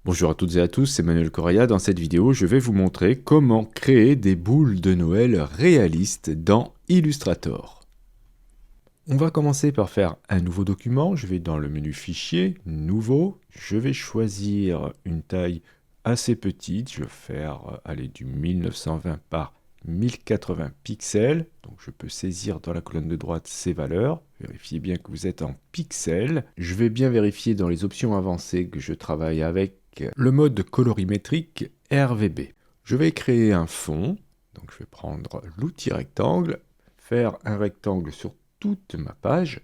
Bonjour à toutes et à tous, c'est Manuel Correa. Dans cette vidéo, je vais vous montrer comment créer des boules de Noël réalistes dans Illustrator. On va commencer par faire un nouveau document. Je vais dans le menu Fichier, Nouveau. Je vais choisir une taille assez petite. Je vais faire aller du 1920 par 1080 pixels. Donc je peux saisir dans la colonne de droite ces valeurs. Vérifiez bien que vous êtes en pixels. Je vais bien vérifier dans les options avancées que je travaille avec le mode colorimétrique RVB. Je vais créer un fond. Donc je vais prendre l'outil rectangle, faire un rectangle sur toute ma page.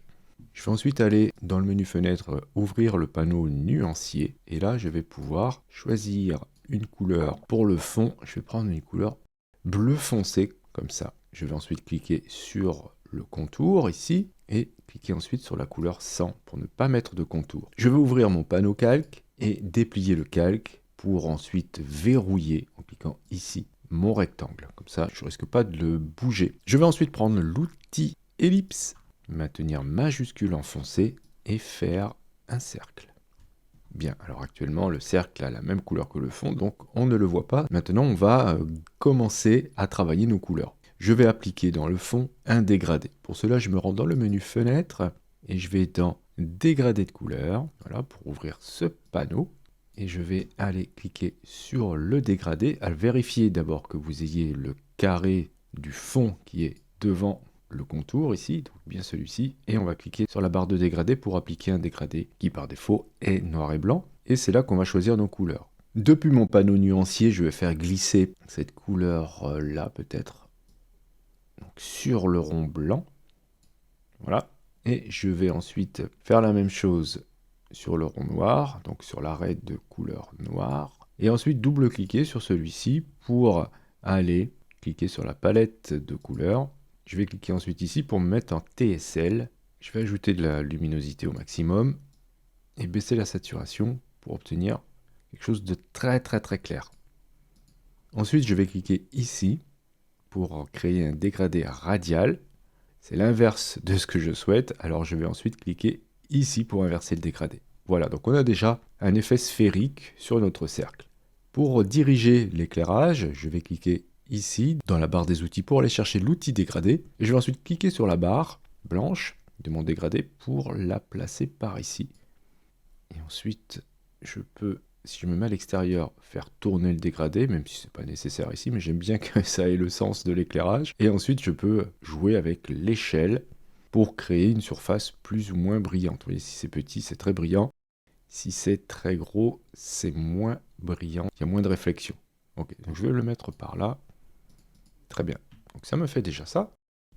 Je vais ensuite aller dans le menu fenêtre, ouvrir le panneau nuancier. Et là, je vais pouvoir choisir une couleur pour le fond. Je vais prendre une couleur bleu foncé, comme ça. Je vais ensuite cliquer sur le contour ici et cliquer ensuite sur la couleur 100 pour ne pas mettre de contour. Je vais ouvrir mon panneau calque et déplier le calque pour ensuite verrouiller en cliquant ici mon rectangle. Comme ça, je ne risque pas de le bouger. Je vais ensuite prendre l'outil ellipse, maintenir majuscule enfoncé et faire un cercle. Bien, alors actuellement le cercle a la même couleur que le fond, donc on ne le voit pas. Maintenant on va commencer à travailler nos couleurs. Je vais appliquer dans le fond un dégradé. Pour cela je me rends dans le menu fenêtre et je vais dans dégradé de couleur, voilà, pour ouvrir ce panneau. Et je vais aller cliquer sur le dégradé, à vérifier d'abord que vous ayez le carré du fond qui est devant le contour ici, donc bien celui-ci, et on va cliquer sur la barre de dégradé pour appliquer un dégradé qui par défaut est noir et blanc, et c'est là qu'on va choisir nos couleurs. Depuis mon panneau nuancier, je vais faire glisser cette couleur là peut-être sur le rond blanc, voilà, et je vais ensuite faire la même chose sur le rond noir, donc sur l'arrêt de couleur noire, et ensuite double-cliquer sur celui-ci pour aller cliquer sur la palette de couleurs. Je vais cliquer ensuite ici pour me mettre en TSL. Je vais ajouter de la luminosité au maximum et baisser la saturation pour obtenir quelque chose de très clair. Ensuite, je vais cliquer ici pour créer un dégradé radial. C'est l'inverse de ce que je souhaite, alors je vais ensuite cliquer ici pour inverser le dégradé. Voilà, donc on a déjà un effet sphérique sur notre cercle. Pour diriger l'éclairage, je vais cliquer ici dans la barre des outils pour aller chercher l'outil dégradé. Et je vais ensuite cliquer sur la barre blanche de mon dégradé pour la placer par ici. Et ensuite, je peux, si je me mets à l'extérieur, faire tourner le dégradé, même si ce n'est pas nécessaire ici, mais j'aime bien que ça ait le sens de l'éclairage. Et ensuite, je peux jouer avec l'échelle pour créer une surface plus ou moins brillante. Vous voyez, si c'est petit, c'est très brillant. Si c'est très gros, c'est moins brillant. Il y a moins de réflexion. Ok, donc je vais le mettre par là. Très bien. Donc ça me fait déjà ça.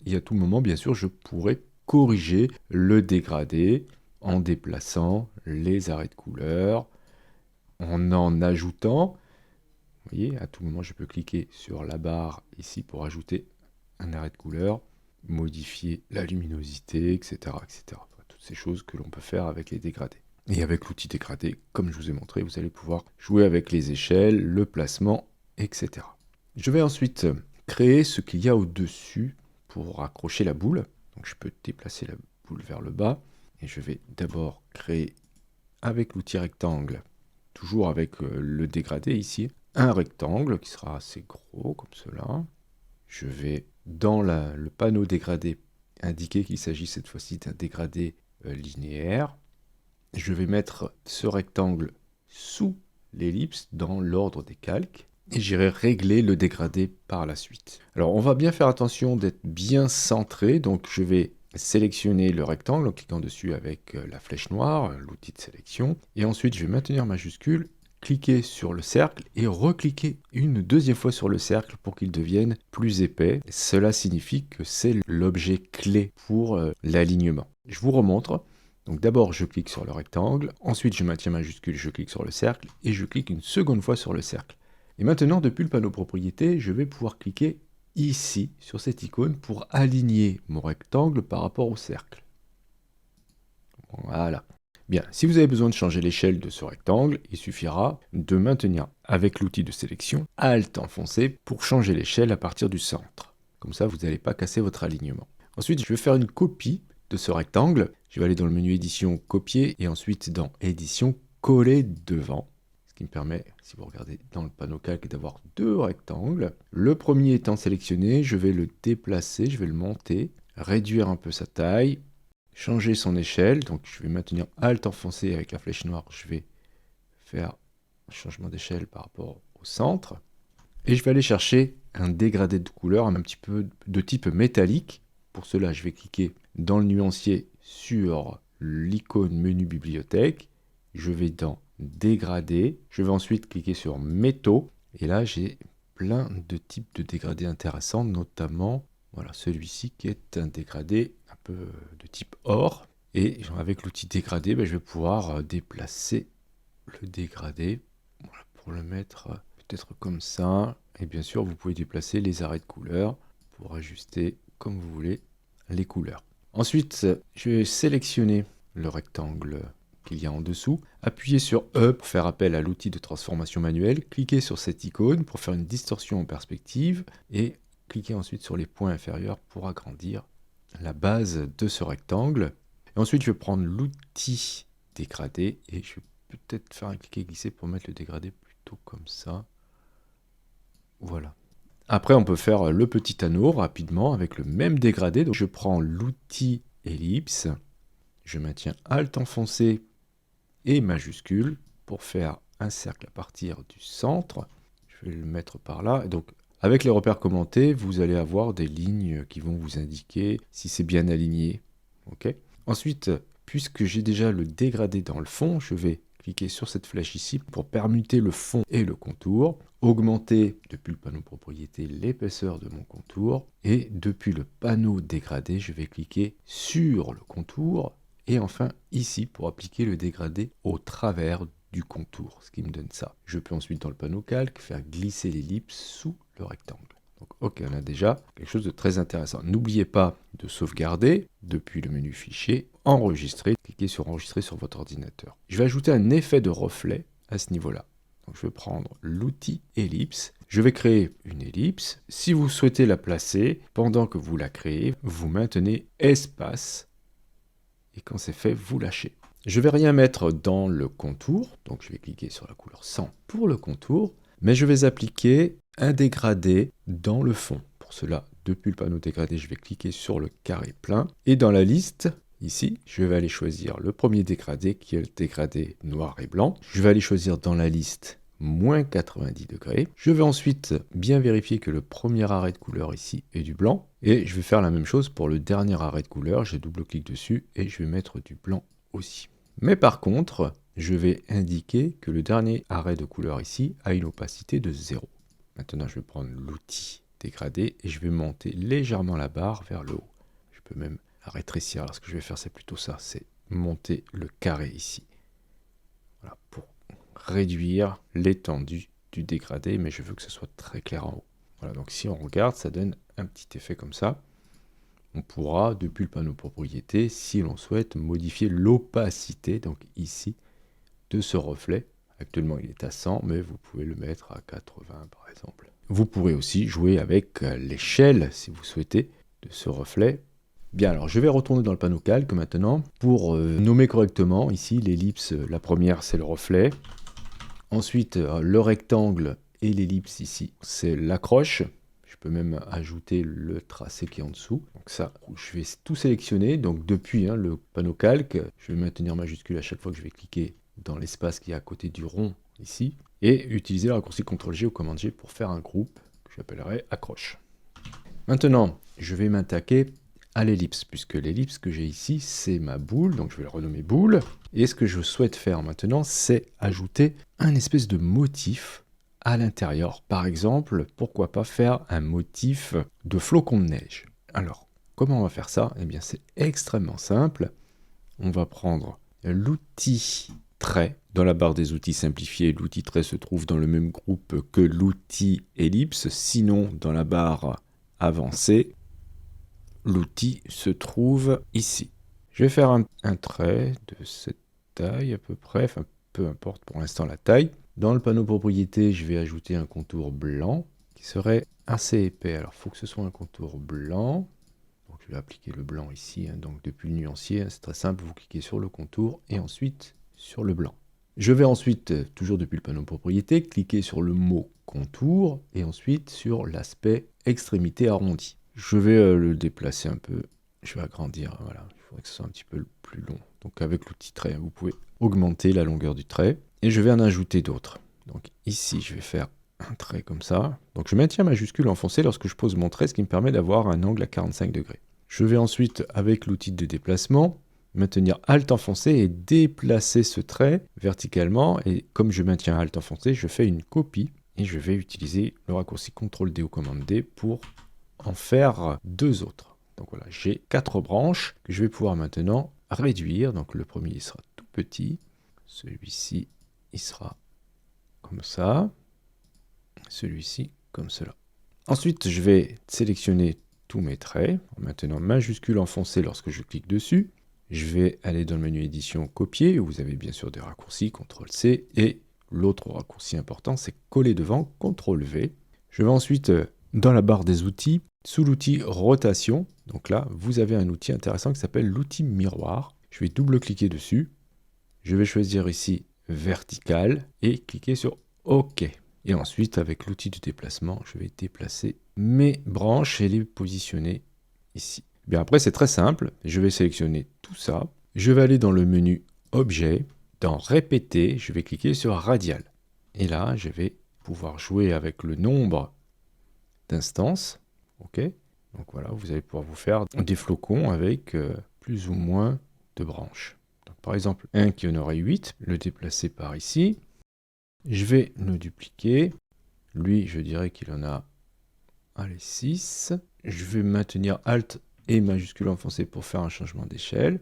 Et à tout moment, bien sûr, je pourrais corriger le dégradé en déplaçant les arrêts de couleur, en ajoutant. Vous voyez, à tout moment, je peux cliquer sur la barre ici pour ajouter un arrêt de couleur, modifier la luminosité, etc., etc. Toutes ces choses que l'on peut faire avec les dégradés. Et avec l'outil dégradé, comme je vous ai montré, vous allez pouvoir jouer avec les échelles, le placement, etc. Je vais ensuite créer ce qu'il y a au-dessus pour accrocher la boule. Donc je peux déplacer la boule vers le bas. Et je vais d'abord créer avec l'outil rectangle, toujours avec le dégradé ici, un rectangle qui sera assez gros comme cela. Je vais dans le panneau dégradé indiquer qu'il s'agit cette fois-ci d'un dégradé linéaire. Je vais mettre ce rectangle sous l'ellipse dans l'ordre des calques et j'irai régler le dégradé par la suite. Alors on va bien faire attention d'être bien centré, donc je vais sélectionner le rectangle en cliquant dessus avec la flèche noire, l'outil de sélection, et ensuite je vais maintenir majuscule, cliquer sur le cercle et recliquer une deuxième fois sur le cercle pour qu'il devienne plus épais. Cela signifie que c'est l'objet clé pour l'alignement. Je vous remontre. Donc d'abord je clique sur le rectangle, ensuite je maintiens majuscule, je clique sur le cercle et je clique une seconde fois sur le cercle. Et maintenant depuis le panneau propriété, je vais pouvoir cliquer ici sur cette icône pour aligner mon rectangle par rapport au cercle. Voilà. Bien, si vous avez besoin de changer l'échelle de ce rectangle, il suffira de maintenir avec l'outil de sélection Alt enfoncé pour changer l'échelle à partir du centre. Comme ça, vous n'allez pas casser votre alignement. Ensuite, je vais faire une copie de ce rectangle. Je vais aller dans le menu édition copier et ensuite dans édition coller devant. Ce qui me permet, si vous regardez dans le panneau calque, d'avoir deux rectangles. Le premier étant sélectionné, je vais le déplacer, je vais le monter, réduire un peu sa taille, changer son échelle. Donc je vais maintenir Alt enfoncé avec la flèche noire, je vais faire un changement d'échelle par rapport au centre. Et je vais aller chercher un dégradé de couleur un petit peu de type métallique. Pour cela, je vais cliquer dans le nuancier sur l'icône menu bibliothèque. Je vais dans dégradé. Je vais ensuite cliquer sur métaux. Et là, j'ai plein de types de dégradés intéressants, notamment voilà, celui-ci qui est un dégradé un peu de type or. Et avec l'outil dégradé, je vais pouvoir déplacer le dégradé voilà, pour le mettre peut-être comme ça. Et bien sûr, vous pouvez déplacer les arrêts de couleur pour ajuster comme vous voulez les couleurs. Ensuite, je vais sélectionner le rectangle qu'il y a en dessous, appuyer sur E pour faire appel à l'outil de transformation manuelle, cliquer sur cette icône pour faire une distorsion en perspective et cliquer ensuite sur les points inférieurs pour agrandir la base de ce rectangle. Et ensuite, je vais prendre l'outil dégradé et je vais peut-être faire un cliquer-glisser pour mettre le dégradé plutôt comme ça. Voilà. Après, on peut faire le petit anneau rapidement avec le même dégradé. Donc, je prends l'outil ellipse, je maintiens Alt enfoncé et majuscule pour faire un cercle à partir du centre. Je vais le mettre par là. Donc, avec les repères commentés, vous allez avoir des lignes qui vont vous indiquer si c'est bien aligné. Okay. Ensuite, puisque j'ai déjà le dégradé dans le fond, je vais cliquer sur cette flèche ici pour permuter le fond et le contour, augmenter depuis le panneau propriété l'épaisseur de mon contour et depuis le panneau dégradé, je vais cliquer sur le contour et enfin ici pour appliquer le dégradé au travers du contour, ce qui me donne ça. Je peux ensuite dans le panneau calque faire glisser l'ellipse sous le rectangle. Donc, ok, on a déjà quelque chose de très intéressant. N'oubliez pas de sauvegarder depuis le menu fichier, enregistrer, cliquez sur enregistrer sur votre ordinateur. Je vais ajouter un effet de reflet à ce niveau-là. Donc, je vais prendre l'outil ellipse. Je vais créer une ellipse. Si vous souhaitez la placer, pendant que vous la créez, vous maintenez espace. Et quand c'est fait, vous lâchez. Je ne vais rien mettre dans le contour. Donc, je vais cliquer sur la couleur 100 pour le contour. Mais je vais appliquer un dégradé dans le fond. Pour cela, depuis le panneau dégradé, je vais cliquer sur le carré plein. Et dans la liste, ici, je vais aller choisir le premier dégradé, qui est le dégradé noir et blanc. Je vais aller choisir dans la liste moins 90 degrés. Je vais ensuite bien vérifier que le premier arrêt de couleur ici est du blanc. Et je vais faire la même chose pour le dernier arrêt de couleur. Je double-clique dessus et je vais mettre du blanc aussi. Mais par contre, je vais indiquer que le dernier arrêt de couleur ici a une opacité de 0. Maintenant, je vais prendre l'outil dégradé et je vais monter légèrement la barre vers le haut. Je peux même la rétrécir. Alors, ce que je vais faire, c'est plutôt ça, c'est monter le carré ici. Voilà, pour réduire l'étendue du dégradé, mais je veux que ce soit très clair en haut. Voilà, donc si on regarde, ça donne un petit effet comme ça. On pourra, depuis le panneau propriété, si l'on souhaite, modifier l'opacité, donc ici, de ce reflet. Actuellement, il est à 100, mais vous pouvez le mettre à 80 par exemple. Vous pourrez aussi jouer avec l'échelle, si vous souhaitez, de ce reflet. Bien, alors je vais retourner dans le panneau calque maintenant pour nommer correctement. Ici, l'ellipse, la première, c'est le reflet. Ensuite, le rectangle et l'ellipse ici, c'est l'accroche. Je peux même ajouter le tracé qui est en dessous. Donc ça, je vais tout sélectionner. Donc depuis le panneau calque, je vais maintenir majuscule à chaque fois que je vais cliquer dans l'espace qui est à côté du rond ici, et utiliser le raccourci CTRL-G ou commande G pour faire un groupe que j'appellerai accroche. Maintenant, je vais m'attaquer à l'ellipse, puisque l'ellipse que j'ai ici, c'est ma boule, donc je vais le renommer boule. Et ce que je souhaite faire maintenant, c'est ajouter un espèce de motif à l'intérieur. Par exemple, pourquoi pas faire un motif de flocon de neige. Alors, comment on va faire ça? Eh bien, c'est extrêmement simple. On va prendre l'outil trait. Dans la barre des outils simplifiés, l'outil trait se trouve dans le même groupe que l'outil ellipse. Sinon, dans la barre avancée, l'outil se trouve ici. Je vais faire un trait de cette taille à peu près, enfin peu importe pour l'instant la taille. Dans le panneau propriété, je vais ajouter un contour blanc qui serait assez épais. Alors, il faut que ce soit un contour blanc. Donc, je vais appliquer le blanc ici. Donc, depuis le nuancier, c'est très simple. Vous cliquez sur le contour et ensuite sur le blanc. Je vais ensuite, toujours depuis le panneau propriété, cliquer sur le mot contour et ensuite sur l'aspect extrémité arrondie. Je vais le déplacer un peu, je vais agrandir, voilà, il faudrait que ce soit un petit peu plus long. Donc avec l'outil trait, vous pouvez augmenter la longueur du trait et je vais en ajouter d'autres. Donc ici, je vais faire un trait comme ça. Donc je maintiens majuscule enfoncé lorsque je pose mon trait, ce qui me permet d'avoir un angle à 45 degrés. Je vais ensuite, avec l'outil de déplacement, maintenir Alt enfoncé et déplacer ce trait verticalement. Et comme je maintiens Alt enfoncé, je fais une copie et je vais utiliser le raccourci CTRL-D ou Commande-D pour en faire deux autres. Donc voilà, j'ai 4 branches que je vais pouvoir maintenant réduire. Donc le premier, il sera tout petit. Celui-ci, il sera comme ça. Celui-ci, comme cela. Ensuite, je vais sélectionner tous mes traits en maintenant majuscule enfoncé lorsque je clique dessus. Je vais aller dans le menu édition copier, où vous avez bien sûr des raccourcis, CTRL-C, et l'autre raccourci important, c'est coller devant, CTRL-V. Je vais ensuite dans la barre des outils, sous l'outil rotation. Donc là, vous avez un outil intéressant qui s'appelle l'outil miroir. Je vais double-cliquer dessus. Je vais choisir ici vertical et cliquer sur OK. Et ensuite, avec l'outil de déplacement, je vais déplacer mes branches et les positionner ici. Bien après, c'est très simple. Je vais sélectionner tout ça. Je vais aller dans le menu Objet. Dans Répéter, je vais cliquer sur Radial. Et là, je vais pouvoir jouer avec le nombre d'instances. OK. Donc voilà, vous allez pouvoir vous faire des flocons avec plus ou moins de branches. Donc, par exemple, un qui en aurait 8, le déplacer par ici. Je vais le dupliquer. Lui, je dirais qu'il en a 6. Je vais maintenir Alt et majuscule enfoncé pour faire un changement d'échelle.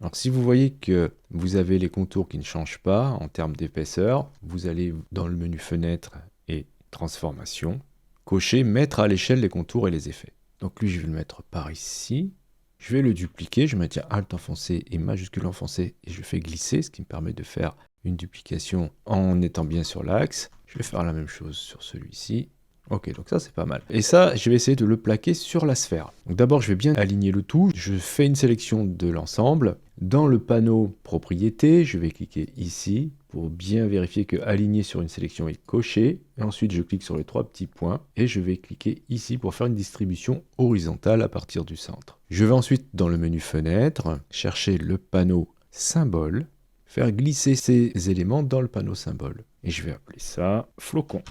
Alors si vous voyez que vous avez les contours qui ne changent pas en termes d'épaisseur, vous allez dans le menu Fenêtre et Transformation, cocher Mettre à l'échelle les contours et les effets. Donc lui, je vais le mettre par ici. Je vais le dupliquer, je maintiens Alt enfoncé et majuscule enfoncé et je fais glisser, ce qui me permet de faire une duplication en étant bien sur l'axe. Je vais faire la même chose sur celui-ci. Ok, donc ça c'est pas mal. Et ça, je vais essayer de le plaquer sur la sphère. Donc d'abord, je vais bien aligner le tout. Je fais une sélection de l'ensemble. Dans le panneau propriété, je vais cliquer ici pour bien vérifier que aligner sur une sélection est coché. Et ensuite, je clique sur les 3 petits points et je vais cliquer ici pour faire une distribution horizontale à partir du centre. Je vais ensuite dans le menu fenêtre, chercher le panneau symbole, faire glisser ces éléments dans le panneau symbole. Et je vais appeler ça flocon.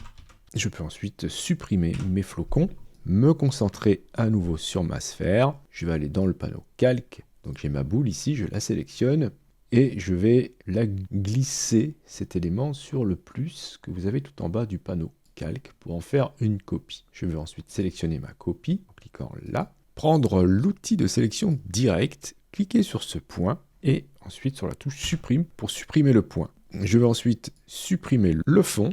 Je peux ensuite supprimer mes flocons, me concentrer à nouveau sur ma sphère. Je vais aller dans le panneau calque. Donc j'ai ma boule ici, je la sélectionne et je vais la glisser, cet élément, sur le plus que vous avez tout en bas du panneau calque pour en faire une copie. Je vais ensuite sélectionner ma copie en cliquant là, prendre l'outil de sélection direct, cliquer sur ce point et ensuite sur la touche supprime pour supprimer le point. Je vais ensuite supprimer le fond,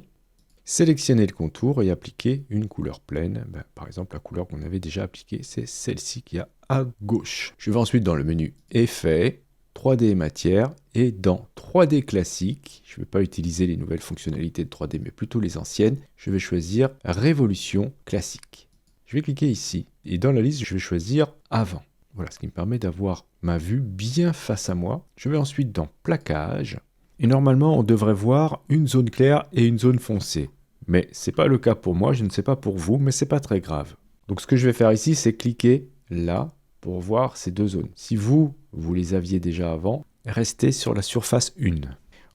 sélectionner le contour et appliquer une couleur pleine. Par exemple, la couleur qu'on avait déjà appliquée, c'est celle-ci qui est à gauche. Je vais ensuite dans le menu Effets, 3D et matière, et dans 3D classique, je ne vais pas utiliser les nouvelles fonctionnalités de 3D, mais plutôt les anciennes, je vais choisir Révolution classique. Je vais cliquer ici, et dans la liste, je vais choisir Avant. Voilà, ce qui me permet d'avoir ma vue bien face à moi. Je vais ensuite dans Plaquage, et normalement, on devrait voir une zone claire et une zone foncée. Mais ce n'est pas le cas pour moi, je ne sais pas pour vous, mais ce n'est pas très grave. Donc ce que je vais faire ici, c'est cliquer là pour voir ces deux zones. Si vous les aviez déjà avant, restez sur la surface 1.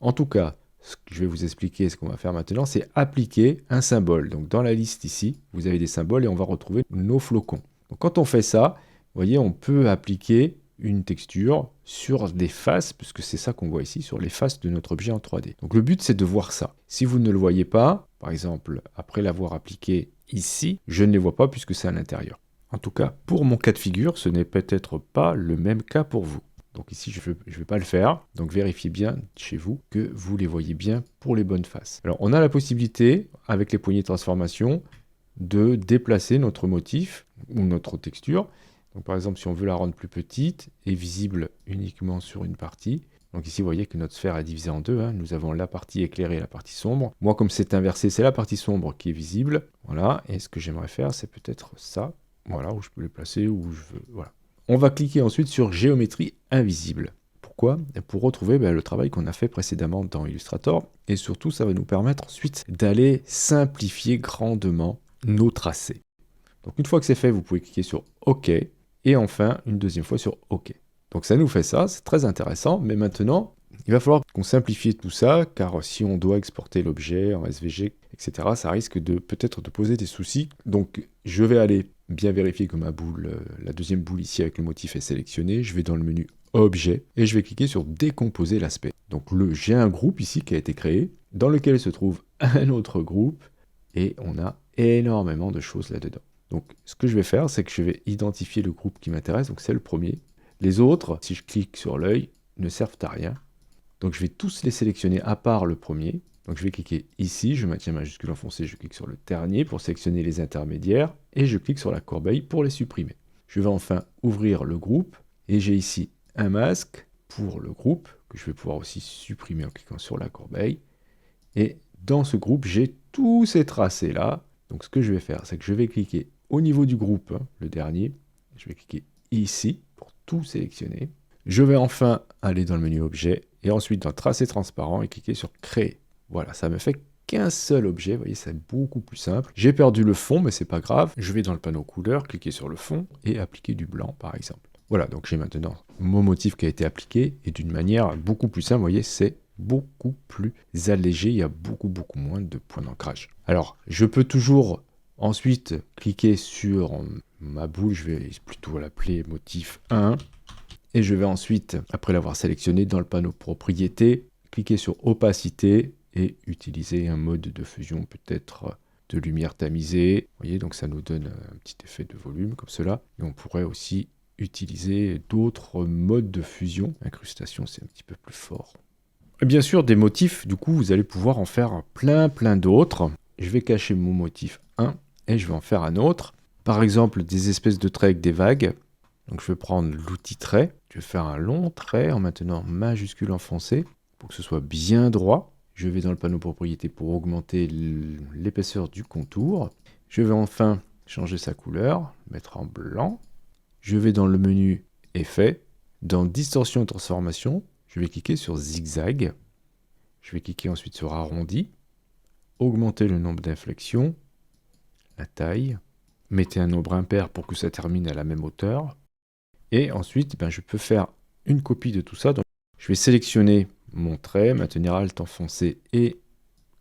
En tout cas, ce que je vais vous expliquer, ce qu'on va faire maintenant, c'est appliquer un symbole. Donc dans la liste ici, vous avez des symboles et on va retrouver nos flocons. Donc quand on fait ça, vous voyez, on peut appliquer une texture sur des faces, puisque c'est ça qu'on voit ici, sur les faces de notre objet en 3D. Donc le but, c'est de voir ça. Si vous ne le voyez pas, par exemple, après l'avoir appliqué ici, je ne les vois pas puisque c'est à l'intérieur. En tout cas, pour mon cas de figure, ce n'est peut-être pas le même cas pour vous. Donc ici, je ne vais pas le faire. Donc vérifiez bien chez vous que vous les voyez bien pour les bonnes faces. Alors on a la possibilité, avec les poignées de transformation, de déplacer notre motif ou notre texture. Donc par exemple, si on veut la rendre plus petite et visible uniquement sur une partie, donc ici vous voyez que notre sphère est divisée en deux, nous avons la partie éclairée et la partie sombre. Moi comme c'est inversé, c'est la partie sombre qui est visible, voilà, et ce que j'aimerais faire c'est peut-être ça, voilà, où je peux les placer, où je veux, voilà. On va cliquer ensuite sur géométrie invisible. Pour Pourquoi? Pour retrouver le travail qu'on a fait précédemment dans Illustrator, et surtout ça va nous permettre ensuite d'aller simplifier grandement nos tracés. Donc une fois que c'est fait, vous pouvez cliquer sur OK, et enfin une deuxième fois sur OK. Donc ça nous fait ça, c'est très intéressant, mais maintenant, il va falloir qu'on simplifie tout ça, car si on doit exporter l'objet en SVG, etc., ça risque de peut-être de poser des soucis. Donc je vais aller bien vérifier que ma boule, la deuxième boule ici avec le motif est sélectionnée. Je vais dans le menu Objet, et je vais cliquer sur Décomposer l'aspect. Donc j'ai un groupe ici qui a été créé, dans lequel se trouve un autre groupe, et on a énormément de choses là-dedans. Donc ce que je vais faire, c'est que je vais identifier le groupe qui m'intéresse, donc c'est le premier. Les autres, si je clique sur l'œil, ne servent à rien. Donc je vais tous les sélectionner à part le premier. Donc je vais cliquer ici, je maintiens majuscule enfoncée, je clique sur le dernier pour sélectionner les intermédiaires, et je clique sur la corbeille pour les supprimer. Je vais enfin ouvrir le groupe, et j'ai ici un masque pour le groupe, que je vais pouvoir aussi supprimer en cliquant sur la corbeille. Et dans ce groupe, j'ai tous ces tracés-là. Donc ce que je vais faire, c'est que je vais cliquer au niveau du groupe, le dernier. Je vais cliquer ici pour tout sélectionner. Je vais enfin aller dans le menu Objet, et ensuite dans Tracé transparent, et cliquer sur Créer. Voilà, ça me fait qu'un seul objet, vous voyez, c'est beaucoup plus simple. J'ai perdu le fond, mais c'est pas grave. Je vais dans le panneau couleur, cliquer sur le fond, et appliquer du blanc, par exemple. Voilà, donc j'ai maintenant mon motif qui a été appliqué, et d'une manière beaucoup plus simple, vous voyez, c'est beaucoup plus allégé, il y a beaucoup moins de points d'ancrage. Alors, je peux toujours ensuite cliquer sur ma boule, je vais plutôt l'appeler motif 1, et je vais ensuite, après l'avoir sélectionné dans le panneau propriété, cliquer sur opacité et utiliser un mode de fusion peut-être de lumière tamisée. Vous voyez, donc ça nous donne un petit effet de volume comme cela. Et on pourrait aussi utiliser d'autres modes de fusion. Incrustation, c'est un petit peu plus fort. Et bien sûr, des motifs, du coup, vous allez pouvoir en faire plein d'autres. Je vais cacher mon motif 1 et je vais en faire un autre. Par exemple, des espèces de traits avec des vagues. Donc je vais prendre l'outil trait. Je vais faire un long trait en maintenant majuscule enfoncée pour que ce soit bien droit. Je vais dans le panneau propriété pour augmenter l'épaisseur du contour. Je vais enfin changer sa couleur, mettre en blanc. Je vais dans le menu Effet. Dans Distorsion et Transformation, je vais cliquer sur Zigzag. Je vais cliquer ensuite sur Arrondi. Augmenter le nombre d'inflexions. La taille. Mettez un nombre impair pour que ça termine à la même hauteur. Et ensuite, je peux faire une copie de tout ça. Donc, je vais sélectionner mon trait, maintenir Alt enfoncé et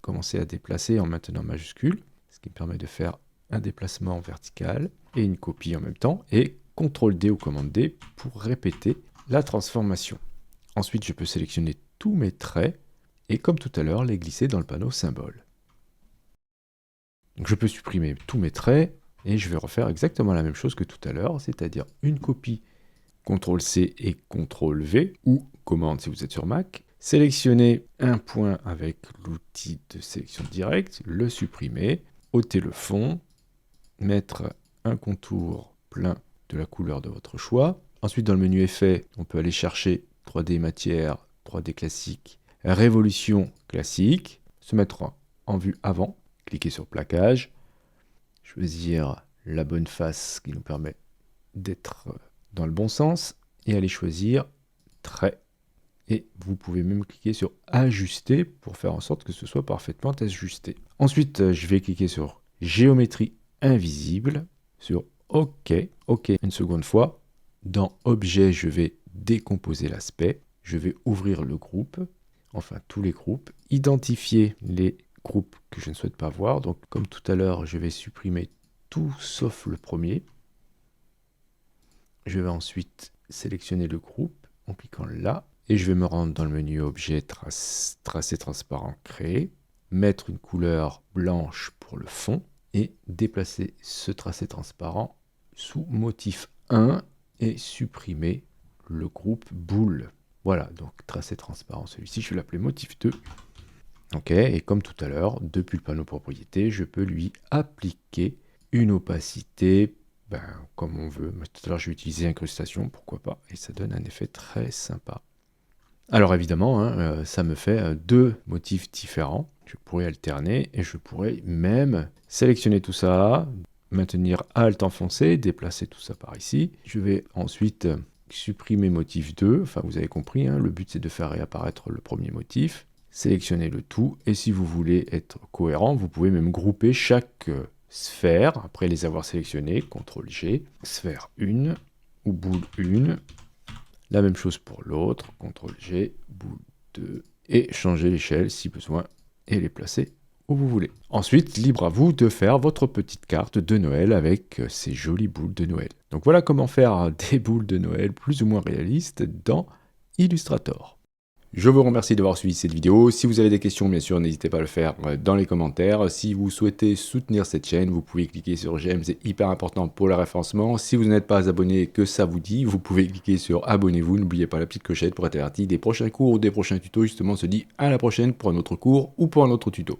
commencer à déplacer en maintenant majuscule, ce qui me permet de faire un déplacement vertical et une copie en même temps, et CTRL D ou commande D pour répéter la transformation. Ensuite, je peux sélectionner tous mes traits et comme tout à l'heure, les glisser dans le panneau symbole. Donc, je peux supprimer tous mes traits et je vais refaire exactement la même chose que tout à l'heure, c'est-à-dire une copie CTRL-C et CTRL-V, ou commande si vous êtes sur Mac. Sélectionnez un point avec l'outil de sélection directe, le supprimer, ôter le fond, mettre un contour plein de la couleur de votre choix. Ensuite, dans le menu Effet, on peut aller chercher 3D matière, 3D classique, révolution classique, se mettre en vue avant, cliquer sur plaquage, choisir la bonne face qui nous permet d'être dans le bon sens et aller choisir trait. Et vous pouvez même cliquer sur ajuster pour faire en sorte que ce soit parfaitement ajusté. Ensuite, je vais cliquer sur géométrie invisible, sur OK, OK une seconde fois. Dans objet, je vais décomposer l'aspect. Je vais ouvrir le groupe, enfin tous les groupes, identifier les groupes que je ne souhaite pas voir. Donc comme tout à l'heure, je vais supprimer tout sauf le premier. Je vais ensuite sélectionner le groupe en cliquant là. Et je vais me rendre dans le menu Objet, Tracé transparent, Créer. Mettre une couleur blanche pour le fond. Et déplacer ce tracé transparent sous motif 1 et supprimer le groupe boule. Voilà, donc tracé transparent, celui-ci, je vais l'appeler motif 2. Ok, et comme tout à l'heure, depuis le panneau propriété, je peux lui appliquer une opacité, comme on veut. Tout à l'heure, je vais utiliser incrustation, pourquoi pas, et ça donne un effet très sympa. Alors évidemment, ça me fait deux motifs différents. Je pourrais alterner et je pourrais même sélectionner tout ça, maintenir Alt enfoncé, déplacer tout ça par ici. Je vais ensuite supprimer motif 2, enfin vous avez compris, hein, le but c'est de faire réapparaître le premier motif. Sélectionnez le tout, et si vous voulez être cohérent, vous pouvez même grouper chaque sphère, après les avoir sélectionnées, CTRL-G, sphère 1, ou boule 1, la même chose pour l'autre, CTRL-G, boule 2, et changer l'échelle si besoin, et les placer où vous voulez. Ensuite, libre à vous de faire votre petite carte de Noël avec ces jolies boules de Noël. Donc voilà comment faire des boules de Noël plus ou moins réalistes dans Illustrator. Je vous remercie d'avoir suivi cette vidéo. Si vous avez des questions, bien sûr, n'hésitez pas à le faire dans les commentaires. Si vous souhaitez soutenir cette chaîne, vous pouvez cliquer sur j'aime, c'est hyper important pour le référencement. Si vous n'êtes pas abonné et que ça vous dit, vous pouvez cliquer sur abonnez-vous. N'oubliez pas la petite clochette pour être averti des prochains cours ou des prochains tutos. Justement, on se dit à la prochaine pour un autre cours ou pour un autre tuto.